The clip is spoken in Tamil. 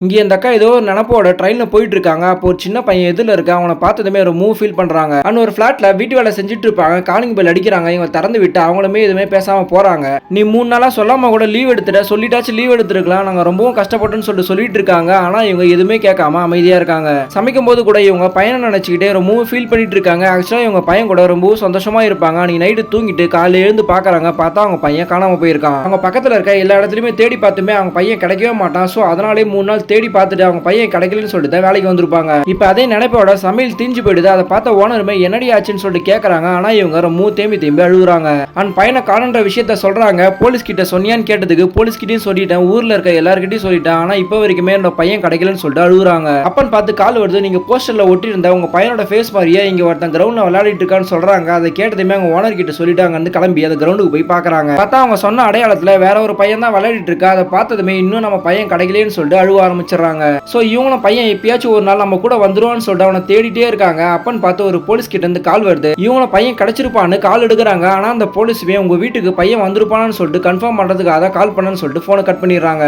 இங்கே இந்த அக்கா ஏதோ ஒரு நினப்போட ட்ரெயினில் போயிட்டு இருக்காங்க. அப்போ ஒரு சின்ன பையன் எதிரில் இருக்கா. அவனை பார்த்ததுமே ஒரு மூவ் ஃபீல் பண்ணுறாங்க. அண்ட் ஒரு ஃப்ளாட்டில் வீட்டு வேலை செஞ்சுட்டு இருப்பாங்க. காலிங் பெல் அடிக்கிறாங்க. இவங்க திறந்து விட்டு அவங்களுமே எதுவுமே பேசாமல் போகிறாங்க. நீ 3 நாளாக சொல்லாமல் கூட லீவ் எடுத்துட்ட, சொல்லிட்டாச்சும் லீவ் எடுத்துருக்கலாம், நாங்கள் ரொம்பவும் கஷ்டப்பட்டுன்னு சொல்லிட்டு இருக்காங்க. ஆனால் இவங்க எதுவுமே கேட்காம அமைதியாக இருக்காங்க. சமைக்கும் போது கூட இவங்க பையனை நினச்சிக்கிட்டே ரொம்பவும் ஃபீல் பண்ணிட்டு இருக்காங்க. ஆக்சுவலாக இவங்க பையன் கூட ரொம்பவும் சந்தோஷமாக இருப்பாங்க. அன்றைக்கி நைட்டு தூங்கிட்டு காலையில் எழுந்து பார்க்குறாங்க. பார்த்தா அவங்க பையன் காணாமல் போயிருக்கான். அவங்க பக்கத்தில் இருக்க எல்லா இடத்துலையுமே தேடி பார்த்துமே அவங்க பையன் கிடைக்கவே மாட்டான். ஸோ அதனாலே 3 நாள் தேடி பார்த்துட்டு அவங்க பையன் கிடைக்கலன்னு சொல்லிட்டு வேலைக்கு வந்திருப்பாங்க. இப்ப அதே நினைப்போட சமையல் தீஞ்சு போயிடுது. அதை பார்த்த ஓனருமே என்னடி ஆச்சுன்னு சொல்லிட்டு கேட்கறாங்க. ஆனா இவங்க ரொம்ப தேம்பி அழுகுறாங்க. அண்ட் பையனை காணுன்ற விஷயத்த சொல்றாங்க. போலீஸ் கிட்ட சொன்னியான்னு கேட்டதுக்கு போலீஸ் கிட்டயும் சொல்லிட்டேன், ஊர்ல இருக்க எல்லார்கிட்டயும் சொல்லிட்டேன், ஆனா இப்ப வரைக்குமே என்னோட பையன் கிடைக்கலன்னு சொல்லிட்டு அழுகுறாங்க. அப்பன்னு பார்த்து கால் வருது. நீங்க போஸ்டர்ல ஒட்டி இருந்த உங்க பையனோட ஃபேஸ் மாதிரியே இங்க ஒருத்தன் கிரவுண்ட்ல விளையாடிட்டு இருக்கான்னு சொல்றாங்க. அதை கேட்டதுமே அவங்க ஓனர் கிட்ட சொல்லிட்டாங்க. கிளம்பி அந்த கிரவுண்டுக்கு போய் பாக்குறாங்க. பார்த்தா அவங்க சொன்ன அடையாளத்துல வேற ஒரு பையன் தான் விளையாடிட்டு இருக்கா. அதை பார்த்ததுமே இன்னும் நம்ம பையன் கிடைக்கலன்னு சொல்லிட்டு அழுவ ஆரம்பிச்சிடறாங்க. சோ இவங்களும் பையன் எப்பயாச்சும் ஒரு நாள் நம்ம கூட வந்துருவான்னு சொல்லிட்டு அவனை தேடிட்டே இருக்காங்க. அப்பன்னு பார்த்து ஒரு போலீஸ் கிட்ட இருந்து கால் வருது. இவங்களும் பையன் கிடைச்சிருப்பான்னு கால் எடுக்கிறாங்க. ஆனா அந்த போலீஸுமே உங்க வீட்டுக்கு பையன் வந்திருப்பான்னு சொல்லிட்டு கன்ஃபார்ம் பண்றதுக்காக கால் பண்ணன்னு சொல்லிட்டு போனை கட் பண்ணிடுறாங்க.